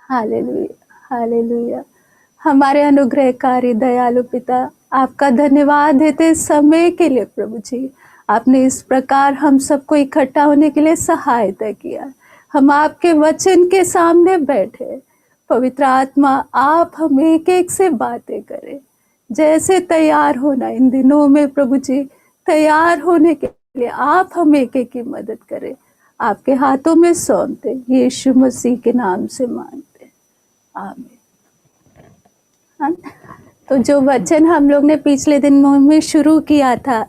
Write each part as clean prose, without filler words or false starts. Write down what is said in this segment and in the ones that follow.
Hallelujah, hallelujah. हमारे अनुग्रहकारी दयालु पिता, आपका धन्यवाद देते समय के लिए प्रभु जी। आपने इस प्रकार हम सबको इकट्ठा होने के लिए सहायता किया। हम आपके वचन के सामने बैठे। पवित्र आत्मा, आप हम एक एक से बातें करें। जैसे तैयार होना इन दिनों में प्रभु जी, तैयार होने के लिए आप हम एक एक की मदद करें। आपके हाथों में सौंपते यीशु मसीह के नाम से मांगते, आमीन। हाँ, तो जो वचन हम लोग ने पिछले दिनों में शुरू किया था,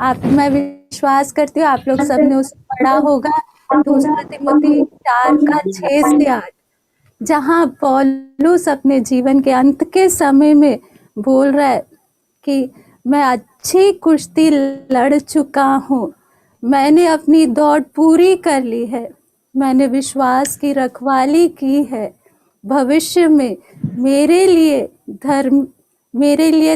मैं विश्वास करती हूँ आप लोग सबने उसे पढ़ा होगा। दूसरा तिमुथी 4:6-8, जहाँ पौलुस अपने जीवन के अंत के समय में बोल रहा है कि मैं अच्छी कुश्ती लड़ चुका हूँ, मैंने अपनी दौड़ पूरी कर ली है, मैंने विश्वास की रखवाली की है। भविष्य में मेरे लिए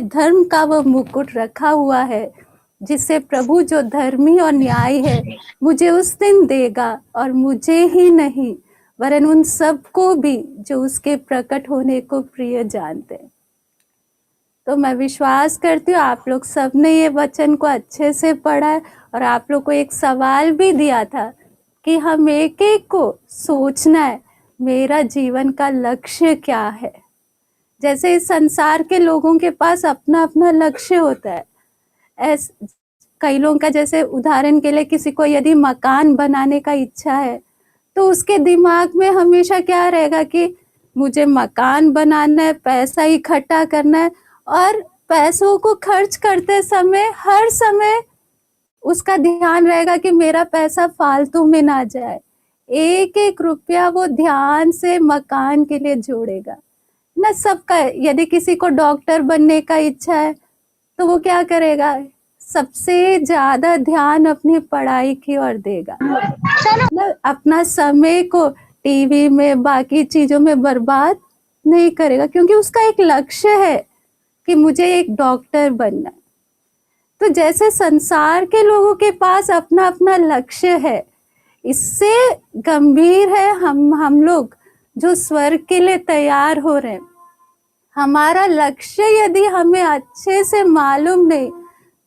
धर्म का वह मुकुट रखा हुआ है, जिसे प्रभु जो धर्मी और न्यायी है मुझे उस दिन देगा, और मुझे ही नहीं वरन उन सबको भी जो उसके प्रकट होने को प्रिय जानते हैं। तो मैं विश्वास करती हूँ आप लोग सब ने ये वचन को अच्छे से पढ़ा है, और आप लोग को एक सवाल भी दिया था कि हम एक एक को सोचना है मेरा जीवन का लक्ष्य क्या है। जैसे इस संसार के लोगों के पास अपना अपना लक्ष्य होता है। कई लोगों का, जैसे उदाहरण के लिए किसी को यदि मकान बनाने का इच्छा है, तो उसके दिमाग में हमेशा क्या रहेगा कि मुझे मकान बनाना है, पैसा इकट्ठा करना है, और पैसों को खर्च करते समय हर समय उसका ध्यान रहेगा कि मेरा पैसा फालतू में ना जाए। एक एक रुपया वो ध्यान से मकान के लिए जोड़ेगा ना। सबका, यदि किसी को डॉक्टर बनने का इच्छा है तो वो क्या करेगा, सबसे ज्यादा ध्यान अपनी पढ़ाई की ओर देगा ना, अपना समय को टीवी में बाकी चीजों में बर्बाद नहीं करेगा, क्योंकि उसका एक लक्ष्य है कि मुझे एक डॉक्टर बनना है। तो जैसे संसार के लोगों के पास अपना अपना लक्ष्य है, इससे गंभीर है हम लोग जो स्वर्ग के लिए तैयार हो रहे हैं। हमारा लक्ष्य यदि हमें अच्छे से मालूम नहीं,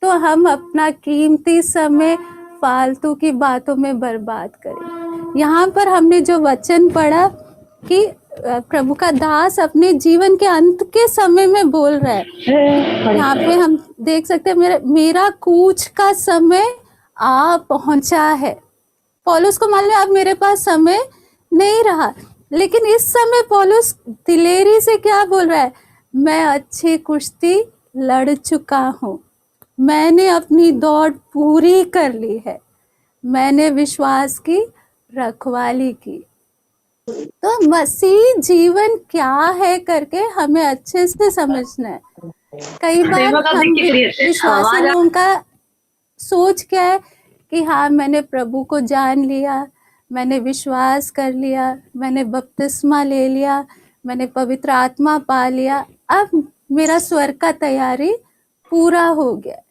तो हम अपना कीमती समय फालतू की बातों में बर्बाद करें। यहाँ पर हमने जो वचन पढ़ा कि प्रभु का दास अपने जीवन के अंत के समय में बोल रहा है। यहाँ पे हम देख सकते हैं मेरा कूच का समय आ पहुंचा है। पौलुस को मालूम है अब मेरे पास समय नहीं रहा, लेकिन इस समय पौलुस दिलेरी से क्या बोल रहा है, मैं अच्छी कुश्ती लड़ चुका हूँ, मैंने अपनी दौड़ पूरी कर ली है, मैंने विश्वास की रखवाली की। तो मसीह जीवन क्या है करके हमें अच्छे से समझना है। कई बार हम विश्वासी लोगों का सोच क्या है कि हाँ, मैंने प्रभु को जान लिया, मैंने विश्वास कर लिया, मैंने बपतिस्मा ले लिया, मैंने पवित्र आत्मा पा लिया, अब मेरा स्वर्ग का तैयारी पूरा हो गया।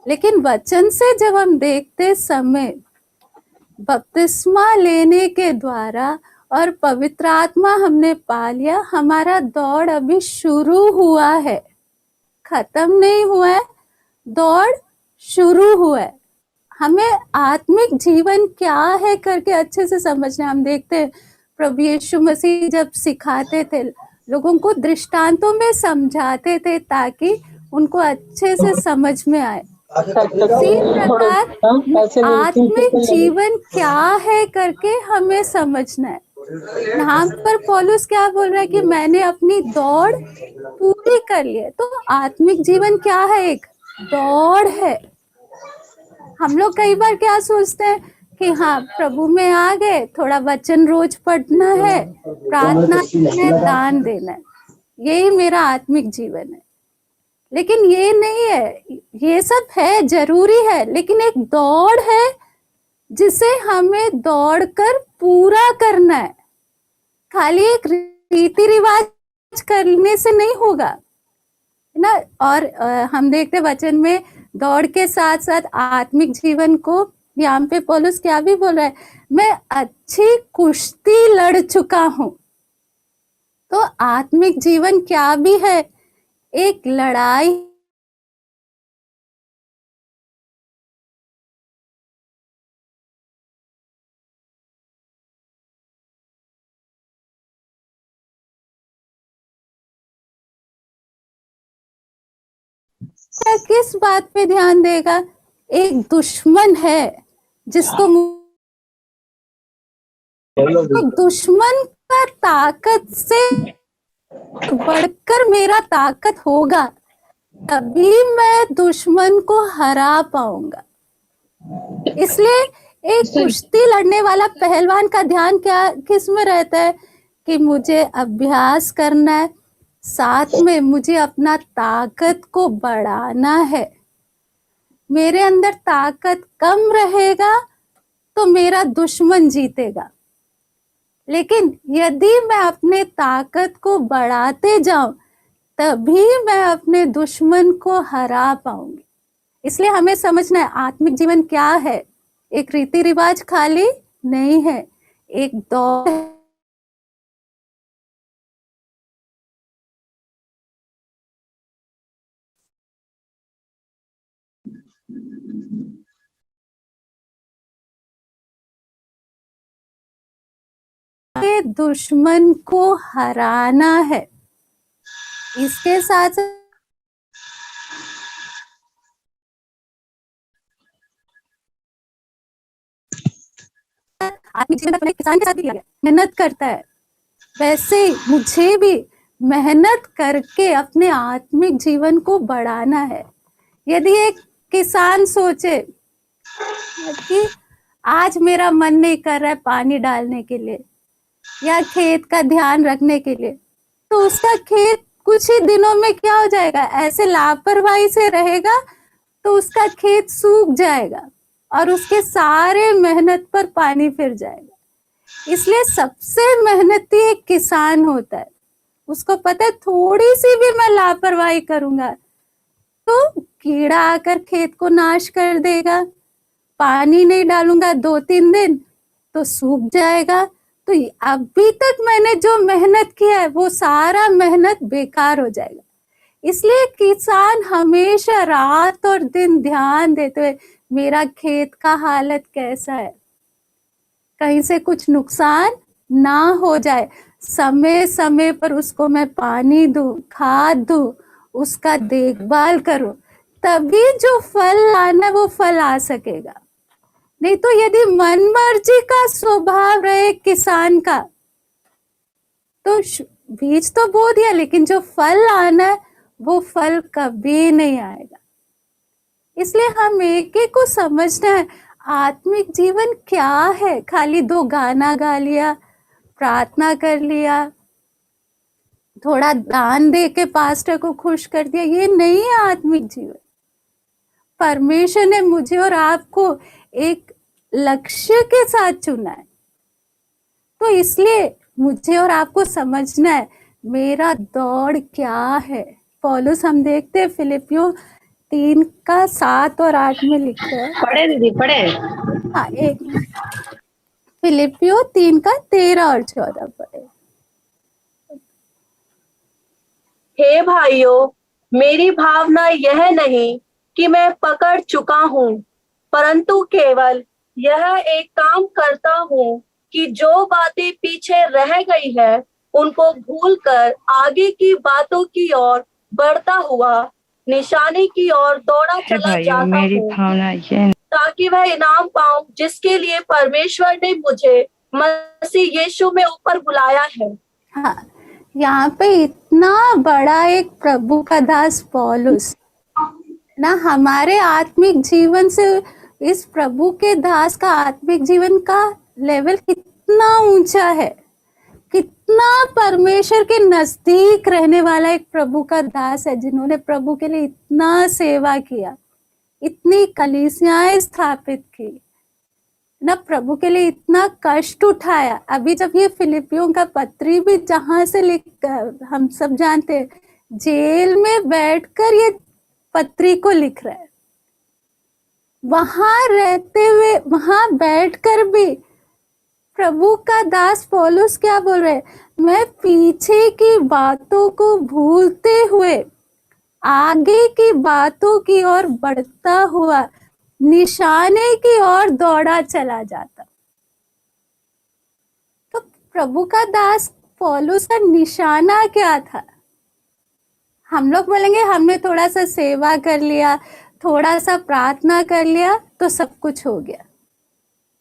लेकिन वचन से जब हम देखते समय बपतिस्मा लेने के द्वारा और पवित्र आत्मा हमने पा लिया, हमारा दौड़ अभी शुरू हुआ है, खत्म नहीं हुआ है, दौड़ शुरू हुआ है। हमें आत्मिक जीवन क्या है करके अच्छे से समझना। हम देखते हैं प्रभु यीशु मसीह जब सिखाते थे, लोगों को दृष्टांतों में समझाते थे ताकि उनको अच्छे से समझ में आए। इसी प्रकार आत्मिक जीवन क्या है करके हमें समझना है। यहाँ पर पौलुस क्या बोल रहा है कि मैंने अपनी दौड़ पूरी कर ली है। तो आत्मिक जीवन क्या है, एक दौड़ है। हम लोग कई बार क्या सोचते हैं कि हाँ, प्रभु में आ गए, थोड़ा वचन रोज पढ़ना है, प्रार्थना है, दान देना है, यही मेरा आत्मिक जीवन है। लेकिन ये नहीं है, ये सब है, जरूरी है, लेकिन एक दौड़ है जिसे हमें दौड़कर पूरा करना है। खाली एक रीति रिवाज करने से नहीं होगा ना। और हम देखते वचन में दौड़ के साथ साथ आत्मिक जीवन को यहाँ पे पौलुस क्या भी बोल रहा है, मैं अच्छी कुश्ती लड़ चुका हूँ। तो आत्मिक जीवन क्या भी है, एक लड़ाई किस बात पे ध्यान देगा? एक दुश्मन है जिसको तो दुश्मन का ताकत से बढ़कर मेरा ताकत होगा, तभी मैं दुश्मन को हरा पाऊंगा। इसलिए एक कुश्ती लड़ने वाला पहलवान का ध्यान क्या किस में रहता है कि मुझे अभ्यास करना है, साथ में मुझे अपना ताकत को बढ़ाना है। मेरे अंदर ताकत कम रहेगा तो मेरा दुश्मन जीतेगा, लेकिन यदि मैं अपने ताकत को बढ़ाते जाऊं तभी मैं अपने दुश्मन को हरा पाऊंगी। इसलिए हमें समझना है आत्मिक जीवन क्या है। एक रीति रिवाज खाली नहीं है, एक दौड़ है, दुश्मन को हराना है। इसके साथ आत्मिक जीवन अपने किसान के साथ भी किया गया, मेहनत करता है, वैसे मुझे भी मेहनत करके अपने आत्मिक जीवन को बढ़ाना है। यदि एक किसान सोचे कि आज मेरा मन नहीं कर रहा है पानी डालने के लिए या खेत का ध्यान रखने के लिए, तो उसका खेत कुछ ही दिनों में क्या हो जाएगा, ऐसे लापरवाही से रहेगा तो उसका खेत सूख जाएगा और उसके सारे मेहनत पर पानी फिर जाएगा। इसलिए सबसे मेहनती एक किसान होता है, उसको पता है थोड़ी सी भी मैं लापरवाही करूंगा तो कीड़ा आकर खेत को नाश कर देगा, पानी नहीं डालूंगा 2-3 दिन तो सूख जाएगा। तो अभी तक मैंने जो मेहनत किया है वो सारा मेहनत बेकार हो जाएगा। इसलिए किसान हमेशा रात और दिन ध्यान देते हुए मेरा खेत का हालत कैसा है, कहीं से कुछ नुकसान ना हो जाए, समय समय पर उसको मैं पानी दूं, खाद दूं, उसका देखभाल करूं, तभी जो फल आना वो फल आ सकेगा। नहीं तो यदि मन मर्जी का स्वभाव रहे किसान का तो बीज तो बो दिया लेकिन जो फल आना है वो फल कभी नहीं आएगा। इसलिए हम एक एक को समझना है आत्मिक जीवन क्या है। खाली 2 गाना गा लिया, प्रार्थना कर लिया, थोड़ा दान दे के पास्टर को खुश कर दिया, ये नहीं है आत्मिक जीवन। परमेश्वर ने मुझे और आपको एक लक्ष्य के साथ चुना है, तो इसलिए मुझे और आपको समझना है मेरा दौड़ क्या है। पौलुस हम देखते हैं फिलिपियों 3:7 और 8 में लिखते हैं। पढ़े दीदी पढ़े। हाँ, एक फिलिपियों 3:13 और 14 पढ़े। हे भाइयों, मेरी भावना यह नहीं कि मैं पकड़ चुका हूँ, परंतु केवल यह एक काम करता हूँ कि जो बातें पीछे रह गई है उनको भूलकर आगे की बातों की ओर बढ़ता हुआ निशाने की ओर दौड़ा चला जाता मेरी हूँ, भावना ये ताकि वह इनाम पाऊं जिसके लिए परमेश्वर ने मुझे मसीह यीशु में ऊपर बुलाया है। हाँ, यहाँ पे इतना बड़ा एक प्रभु का दास पौलुस ना, हमारे आत्मिक जीवन से इस प्रभु के दास का आत्मिक जीवन का लेवल कितना ऊंचा है, कितना परमेश्वर के नजदीक रहने वाला एक प्रभु का दास है, जिन्होंने प्रभु के लिए इतना सेवा किया, इतनी कलीसियाएं स्थापित की ना, प्रभु के लिए इतना कष्ट उठाया। अभी जब ये फिलिपियों का पत्री भी जहां से लिख, हम सब जानते हैं, जेल में बैठकर ये पत्री को लिख रहा है, वहां रहते हुए वहां बैठकर भी प्रभु का दास पौलुस क्या बोल रहे हैं, मैं पीछे की बातों को भूलते हुए आगे की बातों की ओर बढ़ता हुआ निशाने की ओर दौड़ा चला जाता। तो प्रभु का दास पौलुस का निशाना क्या था? हम लोग बोलेंगे हमने थोड़ा सा सेवा कर लिया, थोड़ा सा प्रार्थना कर लिया तो सब कुछ हो गया।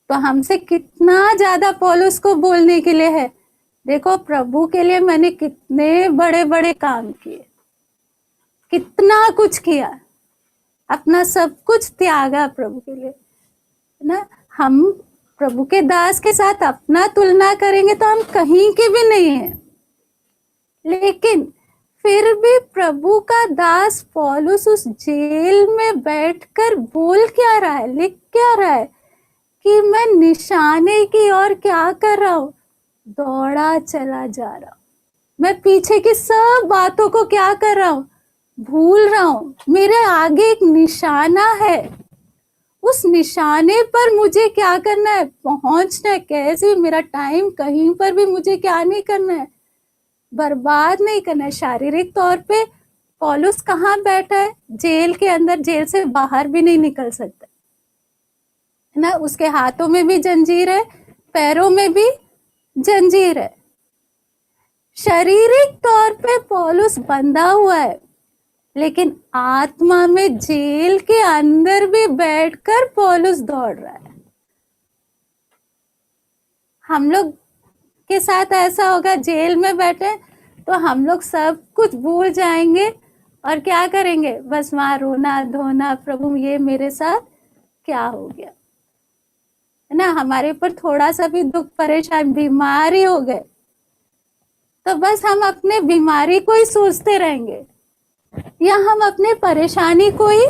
तो हमसे कितना ज्यादा पौलुस को बोलने के लिए है। देखो प्रभु के लिए मैंने कितने बड़े बड़े काम किए, कितना कुछ किया, अपना सब त्यागा त्यागा प्रभु के लिए, है ना। हम प्रभु के दास के साथ अपना तुलना करेंगे तो हम कहीं के भी नहीं है। लेकिन फिर भी प्रभु का दास पौलुस उस जेल में बैठकर बोल क्या रहा है, लिख क्या रहा है कि मैं निशाने की ओर क्या कर रहा हूं, दौड़ा चला जा रहा हूं। मैं पीछे की सब बातों को क्या कर रहा हूं, भूल रहा हूं। मेरे आगे एक निशाना है, उस निशाने पर मुझे क्या करना है, पहुंचना है। कैसे मेरा टाइम कहीं पर भी मुझे क्या नहीं करना है, बर्बाद नहीं करना है। शारीरिक तौर पे पौलुस कहाँ बैठा है, जेल के अंदर, जेल से बाहर भी नहीं निकल सकता, है ना। उसके हाथों में भी जंजीर है, पैरों में भी जंजीर है। शारीरिक तौर पे पौलुस बंधा हुआ है, लेकिन आत्मा में जेल के अंदर भी बैठकर पौलुस दौड़ रहा है। हम लोग के साथ ऐसा होगा, जेल में बैठे तो हम लोग सब कुछ भूल जाएंगे और क्या करेंगे, बस वहां रोना धोना, प्रभु ये मेरे साथ क्या हो गया, है ना। हमारे ऊपर थोड़ा सा भी दुख परेशान, बीमारी हो गए तो बस हम अपने बीमारी को ही सोचते रहेंगे या हम अपने परेशानी को ही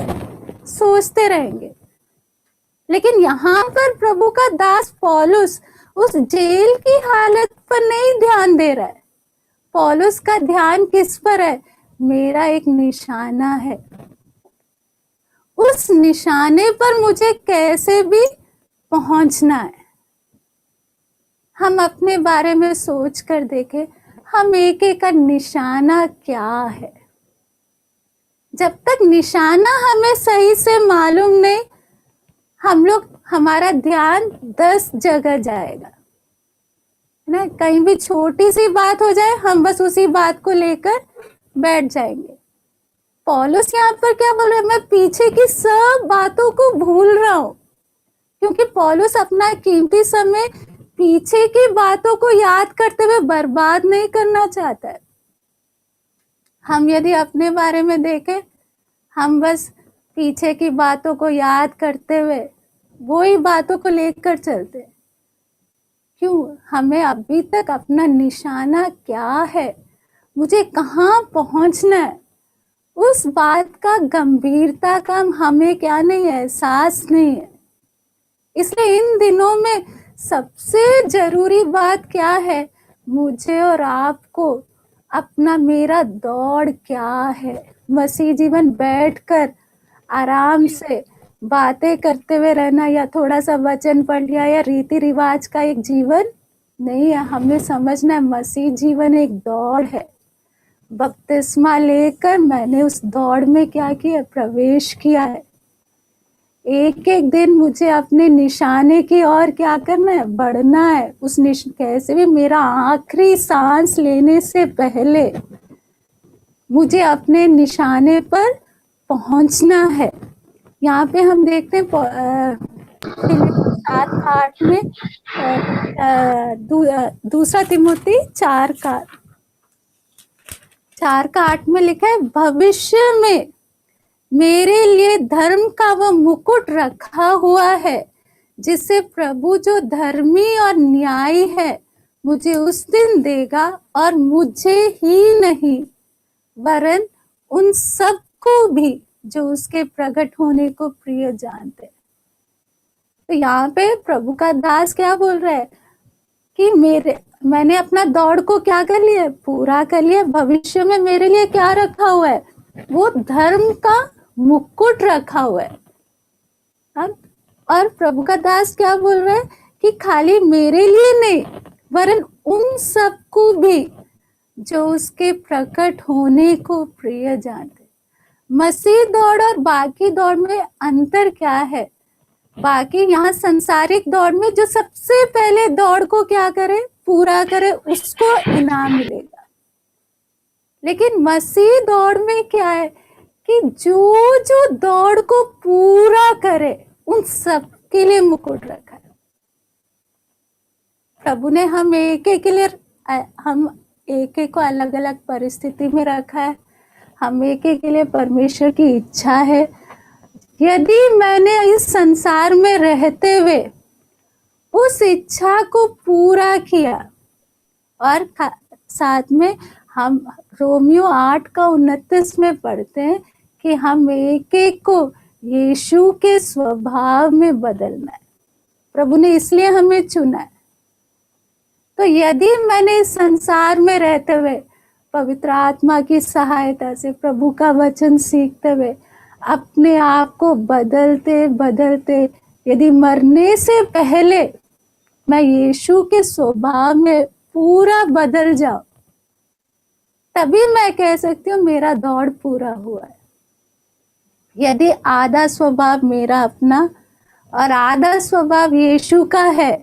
सोचते रहेंगे। लेकिन यहाँ पर प्रभु का दास पौलुस उस जेल की हालत पर नहीं ध्यान दे रहा है। पौलुस का ध्यान किस पर है, मेरा एक निशाना है, उस निशाने पर मुझे कैसे भी पहुंचना है। हम अपने बारे में सोच कर देखें, हम एक एक का निशाना क्या है। जब तक निशाना हमें सही से मालूम नहीं, हमारा ध्यान 10 जगह जाएगा, है ना। कहीं भी छोटी सी बात हो जाए, हम बस उसी बात को लेकर बैठ जाएंगे। पौलुस यहाँ पर क्या बोल रहा है, मैं पीछे की सब बातों को भूल रहा हूं, क्योंकि पौलुस अपना कीमती समय पीछे की बातों को याद करते हुए बर्बाद नहीं करना चाहता है। हम यदि अपने बारे में देखें, हम बस पीछे की बातों को याद करते हुए वही बातों को लेकर चलते हैं। क्यों? हमें अभी तक अपना निशाना क्या है, मुझे कहाँ पहुंचना है, उस बात का गंभीरता का हमें क्या नहीं है, एहसास नहीं है। इसलिए इन दिनों में सबसे जरूरी बात क्या है, मुझे और आपको अपना मेरा दौड़ क्या है। मसीह जीवन बैठकर आराम से बातें करते हुए रहना या थोड़ा सा वचन पढ़ लिया या रीति रिवाज का एक जीवन नहीं है। हमें समझना है मसीह जीवन एक दौड़ है। बपतिस्मा लेकर मैंने उस दौड़ में क्या किया, प्रवेश किया है। एक एक दिन मुझे अपने निशाने की ओर क्या करना है, बढ़ना है। कैसे भी मेरा आखिरी सांस लेने से पहले मुझे अपने निशाने पर पहुंचना है। यहाँ पे हम देखते हैं 7:8 में दूसरा तिमोथी 4:8 में लिखा है, भविष्य में मेरे लिए धर्म का वो मुकुट रखा हुआ है, जिससे प्रभु जो धर्मी और न्यायी है मुझे उस दिन देगा, और मुझे ही नहीं वरन उन सबको भी जो उसके प्रकट होने को प्रिय जानते हैं। तो यहाँ पे प्रभु का दास क्या बोल रहा है कि मैंने अपना दौड़ को क्या कर लिया, पूरा कर लिया। भविष्य में मेरे लिए क्या रखा हुआ है, वो धर्म का मुकुट रखा हुआ है। और प्रभु का दास क्या बोल रहा है कि खाली मेरे लिए नहीं वरन उन सबको भी जो उसके प्रकट होने को प्रिय जानते। मसीह दौड़ और बाकी दौड़ में अंतर क्या है? बाकी यहाँ संसारिक दौड़ में जो सबसे पहले दौड़ को क्या करे, पूरा करे, उसको इनाम मिलेगा। लेकिन मसीह दौड़ में क्या है कि जो जो दौड़ को पूरा करे उन सब के लिए मुकुट रखा है। प्रभु ने हम एक एक के लिए, हम एक एक को अलग अलग परिस्थिति में रखा है। हम एक एक के लिए परमेश्वर की इच्छा है। यदि मैंने इस संसार में रहते हुए उस इच्छा को पूरा किया, और साथ में हम रोमियो 8:29 में पढ़ते हैं कि हम एक एक को यीशु के स्वभाव में बदलना है। प्रभु ने इसलिए हमें चुना है। तो यदि मैंने इस संसार में रहते हुए पवित्र आत्मा की सहायता से प्रभु का वचन सीखते हुए अपने आप को बदलते बदलते यदि मरने से पहले मैं यीशु के स्वभाव में पूरा बदल जाऊं, तभी मैं कह सकती हूँ मेरा दौड़ पूरा हुआ है। यदि आधा स्वभाव मेरा अपना और आधा स्वभाव यीशु का है,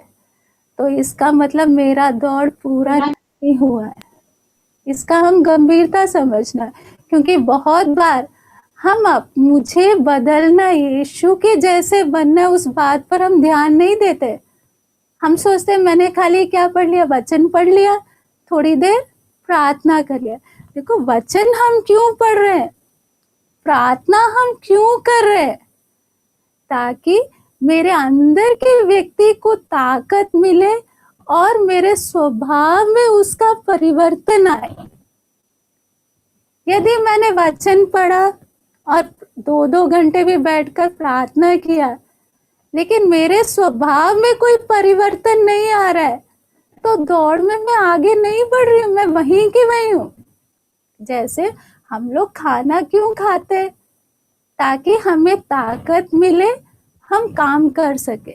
तो इसका मतलब मेरा दौड़ पूरा नहीं हुआ है। इसका हम गंभीरता समझना, क्योंकि बहुत बार हम मुझे बदलना, यीशु के जैसे बनना, उस बात पर हम ध्यान नहीं देते। हम सोचते मैंने खाली क्या पढ़ लिया, वचन पढ़ लिया, थोड़ी देर प्रार्थना कर लिया। देखो, वचन हम क्यों पढ़ रहे हैं, प्रार्थना हम क्यों कर रहे हैं? ताकि मेरे अंदर के व्यक्ति को ताकत मिले और मेरे स्वभाव में उसका परिवर्तन आए। यदि मैंने वचन पढ़ा और 2-2 घंटे भी बैठकर प्रार्थना किया, लेकिन मेरे स्वभाव में कोई परिवर्तन नहीं आ रहा है, तो दौड़ में मैं आगे नहीं बढ़ रही हूँ, मैं वहीं की वहीं हूँ। जैसे हम लोग खाना क्यों खाते? ताकि हमें ताकत मिले, हम काम कर सके।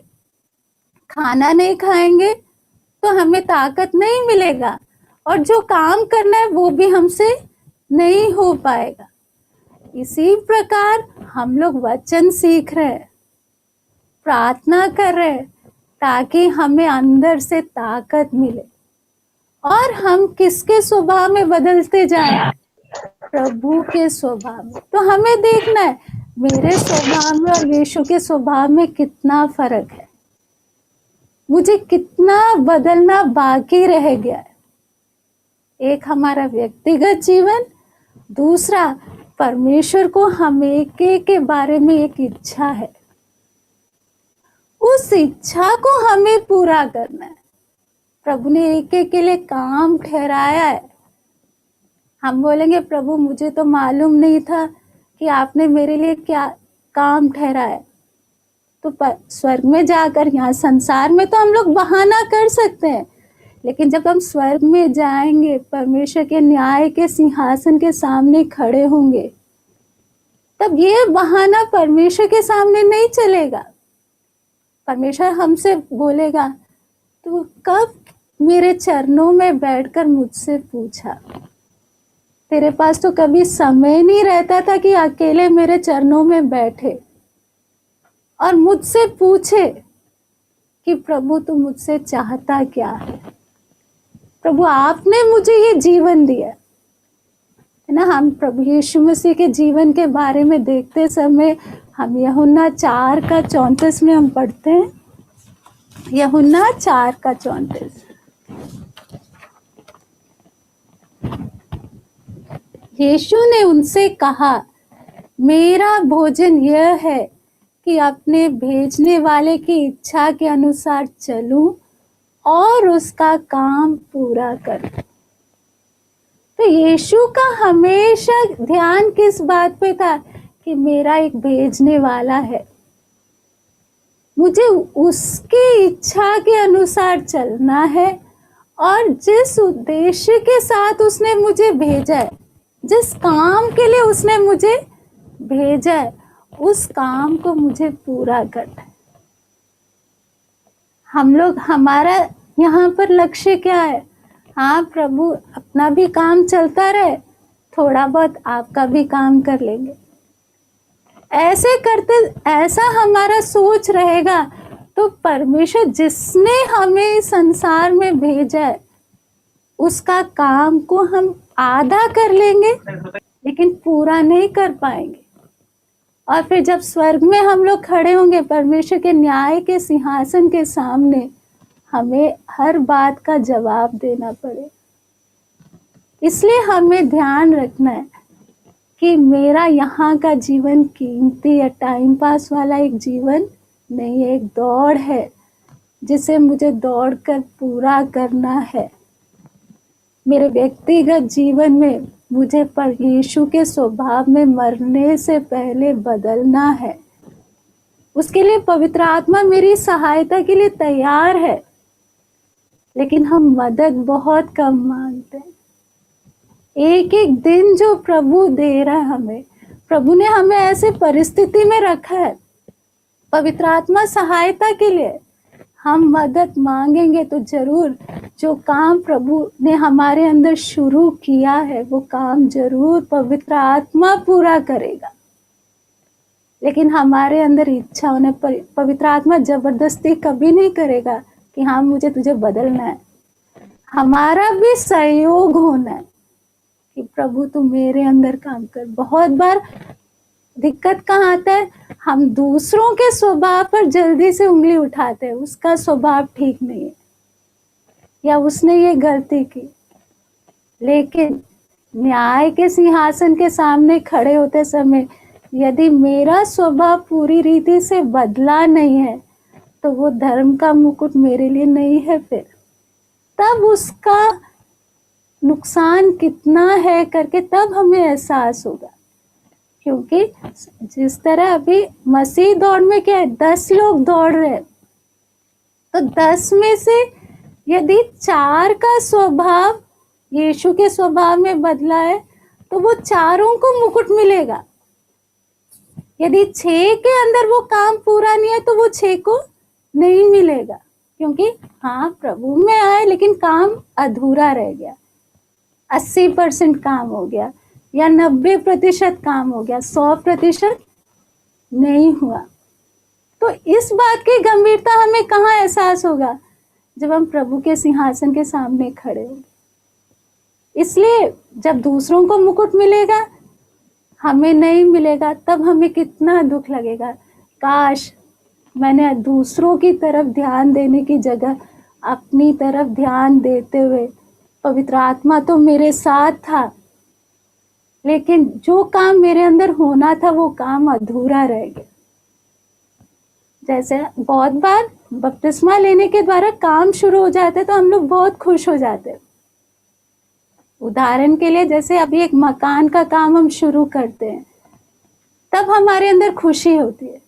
खाना नहीं खाएंगे तो हमें ताकत नहीं मिलेगा, और जो काम करना है वो भी हमसे नहीं हो पाएगा। इसी प्रकार हम लोग वचन सीख रहे हैं, प्रार्थना कर रहे हैं, ताकि हमें अंदर से ताकत मिले और हम किसके स्वभाव में बदलते जाएं? प्रभु के स्वभाव में। तो हमें देखना है मेरे स्वभाव में और यीशु के स्वभाव में कितना फर्क है, मुझे कितना बदलना बाकी रह गया है। एक हमारा व्यक्तिगत जीवन, दूसरा परमेश्वर को हम एक के बारे में एक इच्छा है, उस इच्छा को हमें पूरा करना है। प्रभु ने एक के लिए काम ठहराया है। हम बोलेंगे प्रभु मुझे तो मालूम नहीं था कि आपने मेरे लिए क्या काम ठहराया। तो स्वर्ग में जाकर, यहाँ संसार में तो हम लोग बहाना कर सकते हैं, लेकिन जब हम स्वर्ग में जाएंगे, परमेश्वर के न्याय के सिंहासन के सामने खड़े होंगे, तब ये बहाना परमेश्वर के सामने नहीं चलेगा। परमेश्वर हमसे बोलेगा, तू कब मेरे चरणों में बैठकर मुझसे पूछा? तेरे पास तो कभी समय नहीं रहता था कि अकेले मेरे चरणों में बैठे और मुझसे पूछे कि प्रभु तू मुझसे चाहता क्या है? प्रभु आपने मुझे ये जीवन दिया है ना। हम प्रभु यीशु मसीह के जीवन के बारे में देखते समय हम यूहन्ना 4:34 में हम पढ़ते हैं। यूहन्ना 4:34। यीशु ने उनसे कहा, मेरा भोजन यह है कि अपने भेजने वाले की इच्छा के अनुसार चलूं और उसका काम पूरा करूं। तो यीशु का हमेशा ध्यान किस बात पे था कि मेरा एक भेजने वाला है, मुझे उसकी इच्छा के अनुसार चलना है, और जिस उद्देश्य के साथ उसने मुझे भेजा है, जिस काम के लिए उसने मुझे भेजा है, उस काम को मुझे पूरा करना है। हम लोग, हमारा यहाँ पर लक्ष्य क्या है? हाँ प्रभु, अपना भी काम चलता रहे, थोड़ा बहुत आपका भी काम कर लेंगे। ऐसे करते, ऐसा हमारा सोच रहेगा तो परमेश्वर जिसने हमें इस संसार में भेजा है उसका काम को हम आधा कर लेंगे लेकिन पूरा नहीं कर पाएंगे। और फिर जब स्वर्ग में हम लोग खड़े होंगे परमेश्वर के न्याय के सिंहासन के सामने, हमें हर बात का जवाब देना पड़े। इसलिए हमें ध्यान रखना है कि मेरा यहाँ का जीवन कीमती या टाइम पास वाला एक जीवन नहीं, एक दौड़ है जिसे मुझे दौड़कर पूरा करना है। मेरे व्यक्तिगत जीवन में मुझे पर यीशु के स्वभाव में मरने से पहले बदलना है। उसके लिए पवित्र आत्मा मेरी सहायता के लिए तैयार है, लेकिन हम मदद बहुत कम मांगते हैं। एक एक दिन जो प्रभु दे रहा है हमें, प्रभु ने हमें ऐसे परिस्थिति में रखा है पवित्र आत्मा सहायता के लिए। हम मदद मांगेंगे तो जरूर जो काम प्रभु ने हमारे अंदर शुरू किया है वो काम जरूर पवित्र आत्मा पूरा करेगा। लेकिन हमारे अंदर इच्छा होने पर पवित्र आत्मा जबरदस्ती कभी नहीं करेगा कि हाँ मुझे तुझे बदलना है। हमारा भी सहयोग होना है कि प्रभु तू मेरे अंदर काम कर। बहुत बार दिक्कत कहाँ आता है, हम दूसरों के स्वभाव पर जल्दी से उंगली उठाते हैं, उसका स्वभाव ठीक नहीं है या उसने ये गलती की। लेकिन न्याय के सिंहासन के सामने खड़े होते समय यदि मेरा स्वभाव पूरी रीति से बदला नहीं है तो वो धर्म का मुकुट मेरे लिए नहीं है। फिर तब उसका नुकसान कितना है करके तब हमें एहसास होगा। क्योंकि जिस तरह अभी मसीह दौड़ में क्या है, 10 लोग दौड़ रहे हैं, तो 10 में से यदि 4 का स्वभाव यीशु के स्वभाव में बदला है तो वो 4 को मुकुट मिलेगा। यदि 6 के अंदर वो काम पूरा नहीं है तो वो 6 को नहीं मिलेगा, क्योंकि हाँ प्रभु में आए लेकिन काम अधूरा रह गया। 80% काम हो गया या 90% काम हो गया, 100% नहीं हुआ। तो इस बात की गंभीरता हमें कहाँ एहसास होगा, जब हम प्रभु के सिंहासन के सामने खड़े होंगे। इसलिए जब दूसरों को मुकुट मिलेगा हमें नहीं मिलेगा, तब हमें कितना दुख लगेगा। काश मैंने दूसरों की तरफ ध्यान देने की जगह अपनी तरफ ध्यान देते हुए, पवित्र आत्मा तो मेरे साथ था लेकिन जो काम मेरे अंदर होना था वो काम अधूरा रह गया। जैसे बहुत बार बपतिस्मा लेने के द्वारा काम शुरू हो जाते तो हम लोग बहुत खुश हो जाते। उदाहरण के लिए जैसे अभी एक मकान का काम हम शुरू करते हैं तब हमारे अंदर खुशी होती है,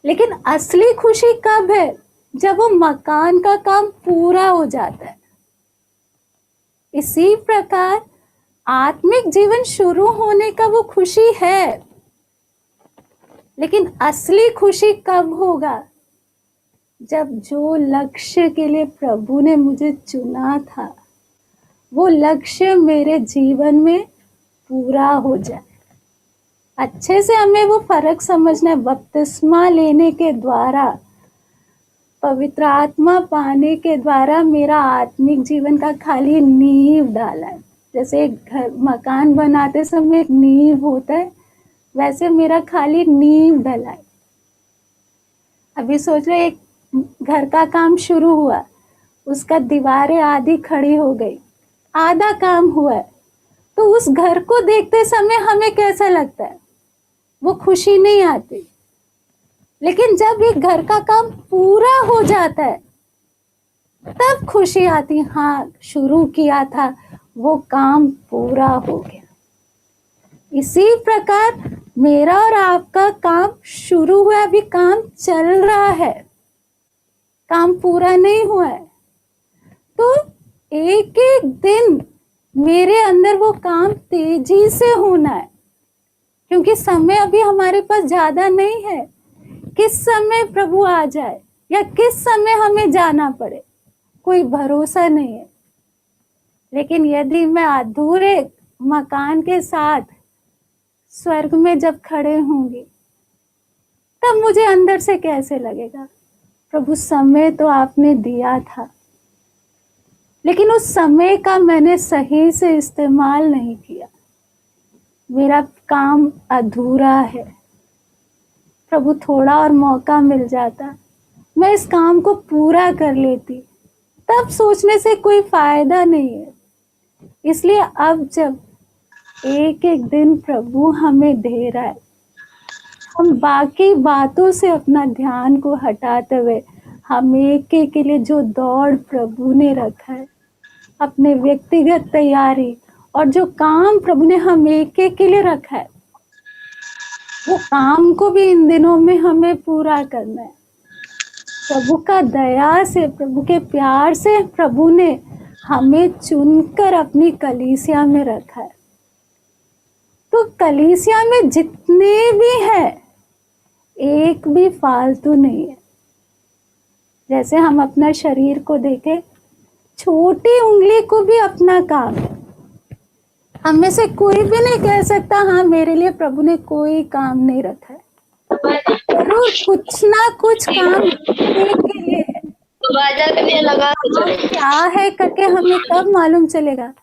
लेकिन असली खुशी कब है, जब वो मकान का काम पूरा हो जाता है। इसी प्रकार आत्मिक जीवन शुरू होने का वो खुशी है, लेकिन असली खुशी कब होगा, जब जो लक्ष्य के लिए प्रभु ने मुझे चुना था वो लक्ष्य मेरे जीवन में पूरा हो जाए। अच्छे से हमें वो फर्क समझना है। बपतिस्मा लेने के द्वारा, पवित्र आत्मा पाने के द्वारा मेरा आत्मिक जीवन का खाली नींव डाला है। जैसे एक घर मकान बनाते समय एक नींव होता है, वैसे मेरा खाली नींव डला है। अभी सोच लो एक घर का काम शुरू हुआ, उसका दीवारें आधी खड़ी हो गई, आधा काम हुआ है, तो उस घर को देखते समय हमें कैसा लगता है, वो खुशी नहीं आती। लेकिन जब एक घर का काम पूरा हो जाता है तब खुशी आती, हाँ शुरू किया था वो काम पूरा हो गया। इसी प्रकार मेरा और आपका काम शुरू हुआ, अभी काम चल रहा है, काम पूरा नहीं हुआ है। तो एक एक दिन मेरे अंदर वो काम तेजी से होना है, क्योंकि समय अभी हमारे पास ज्यादा नहीं है। किस समय प्रभु आ जाए या किस समय हमें जाना पड़े कोई भरोसा नहीं है। लेकिन यदि मैं अधूरे मकान के साथ स्वर्ग में जब खड़े होंगी, तब मुझे अंदर से कैसे लगेगा? प्रभु, समय तो आपने दिया था, लेकिन उस समय का मैंने सही से इस्तेमाल नहीं किया, मेरा काम अधूरा है। प्रभु, थोड़ा और मौका मिल जाता, मैं इस काम को पूरा कर लेती, तब सोचने से कोई फायदा नहीं है। इसलिए अब जब एक एक दिन प्रभु हमें दे रहा है, हम बाकी बातों से अपना ध्यान को हटाते हुए हम एक एक के लिए जो दौड़ प्रभु ने रखा है, अपने व्यक्तिगत तैयारी और जो काम प्रभु ने हम एक एक के लिए रखा है, वो काम को भी इन दिनों में हमें पूरा करना है। प्रभु का दया से, प्रभु के प्यार से प्रभु ने हमें चुनकर अपनी कलीसिया में रखा है। तो कलीसिया में जितने भी हैं, एक भी फालतू नहीं है। जैसे हम अपना शरीर को देखें, छोटी उंगली को भी अपना काम है। हम में से कोई भी नहीं कह सकता हाँ मेरे लिए प्रभु ने कोई काम नहीं रखा है। जरूर कुछ ना कुछ काम के लिए है। क्या है करके हमें कब मालूम चलेगा?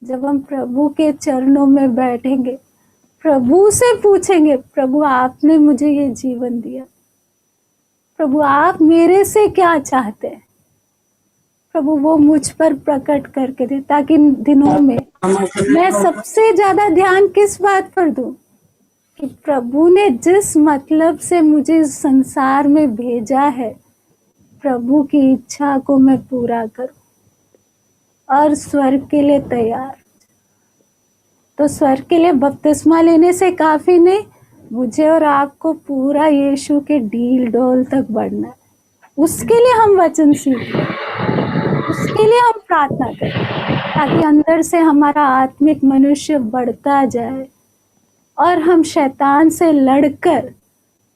जब हम प्रभु के चरणों में बैठेंगे, प्रभु से पूछेंगे, प्रभु आपने मुझे ये जीवन दिया, प्रभु आप मेरे से क्या चाहते हैं? प्रभु वो मुझ पर प्रकट करके दे, ताकि इन दिनों में मैं सबसे ज्यादा ध्यान किस बात पर दूं कि प्रभु ने जिस मतलब से मुझे इस संसार में भेजा है, प्रभु की इच्छा को मैं पूरा करूं और स्वर्ग के लिए तैयार। तो स्वर्ग के लिए बपतिस्मा लेने से काफी नहीं, मुझे और आपको पूरा यीशु के ढील डोल तक बढ़ना है। उसके लिए हम वचन सीखें, उसके लिए हम प्रार्थना करें, ताकि अंदर से हमारा आत्मिक मनुष्य बढ़ता जाए और हम शैतान से लड़कर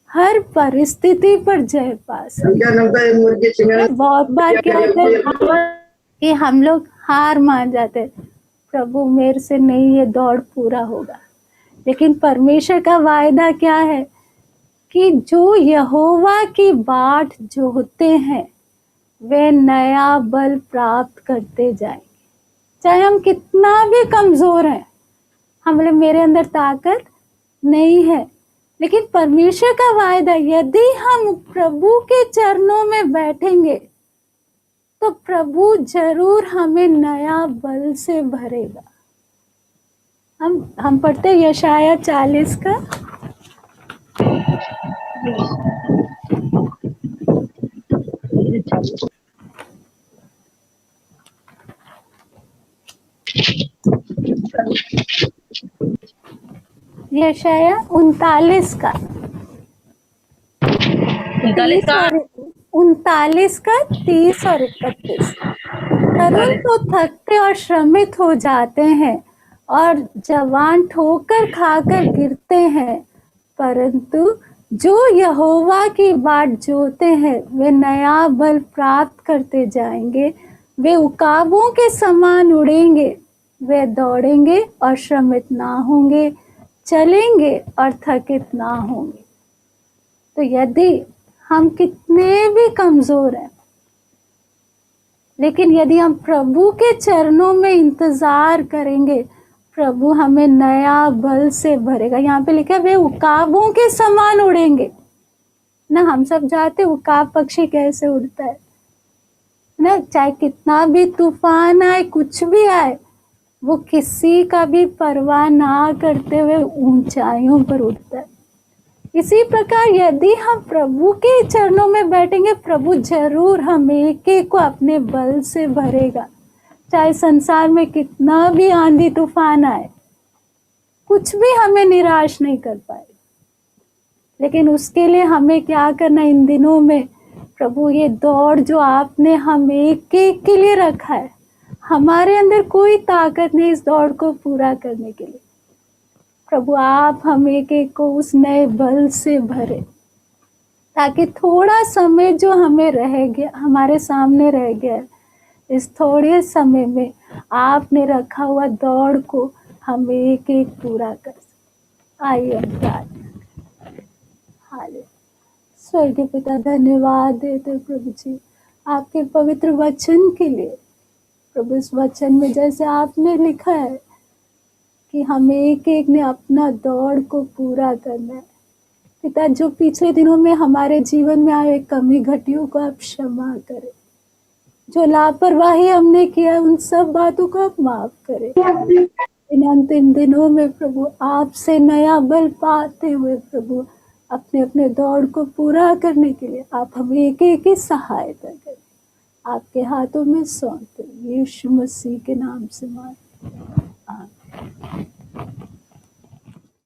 हर परिस्थिति पर जय पा सकें। बहुत बार क्या होता है कि हम लोग हार मान जाते हैं, प्रभु मेरे से नहीं ये दौड़ पूरा होगा। लेकिन परमेश्वर का वायदा क्या है कि जो यहोवा की बाट जोहते हैं वे नया बल प्राप्त करते जाएंगे। चाहे हम कितना भी कमजोर हैं, हम बोले मेरे अंदर ताकत नहीं है, लेकिन परमेश्वर का वायदा, यदि हम प्रभु के चरणों में बैठेंगे तो प्रभु जरूर हमें नया बल से भरेगा। हम पढ़ते यशाया 40 का यशाया 39 का 30 और 31। तरुण तो थकते और श्रमित हो जाते हैं और जवान ठोकर खाकर गिरते हैं, परंतु जो यहोवा की बाट जोते हैं वे नया बल प्राप्त करते जाएंगे। वे उकाबों के समान उड़ेंगे, वे दौड़ेंगे और श्रमित ना होंगे, चलेंगे और थकित ना होंगे। तो यदि हम कितने भी कमजोर हैं, लेकिन यदि हम प्रभु के चरणों में इंतजार करेंगे, प्रभु हमें नया बल से भरेगा। यहाँ पे लिखा है वे उकाबों के समान उड़ेंगे ना। हम सब जानते उकाब पक्षी कैसे उड़ता है ना, चाहे कितना भी तूफान आए, कुछ भी आए, वो किसी का भी परवाह ना करते हुए ऊंचाइयों पर उड़ता है। इसी प्रकार यदि हम प्रभु के चरणों में बैठेंगे, प्रभु जरूर हम एक एक को अपने बल से भरेगा। चाहे संसार में कितना भी आंधी तूफान आए, कुछ भी हमें निराश नहीं कर पाए। लेकिन उसके लिए हमें क्या करना इन दिनों में? प्रभु ये दौड़ जो आपने हम एक एक के लिए रखा है, हमारे अंदर कोई ताकत नहीं इस दौड़ को पूरा करने के लिए। प्रभु आप हम एक एक को उस नए बल से भरे, ताकि थोड़ा समय जो हमें रह गया, हमारे सामने रह गया, इस थोड़े समय में आपने रखा हुआ दौड़ को हम एक एक पूरा कर सकें। आइए हम प्रार्थना। हालेलुया। स्वर्गीय पिता, धन्यवाद देते प्रभु जी आपके पवित्र वचन के लिए। प्रभु इस वचन में जैसे आपने लिखा है कि हम एक एक ने अपना दौड़ को पूरा करना है। पिता, जो पिछले दिनों में हमारे जीवन में आए कमी घटियों को आप क्षमा करें, जो लापरवाही हमने किया उन सब बातों को आप माफ करें। इन अंतिम दिनों में प्रभु आपसे नया बल पाते हुए प्रभु अपने अपने दौड़ को पूरा करने के लिए आप हमें एक एक की सहायता करें। आपके हाथों में सौंपते यीशु मसीह के नाम से मांगते।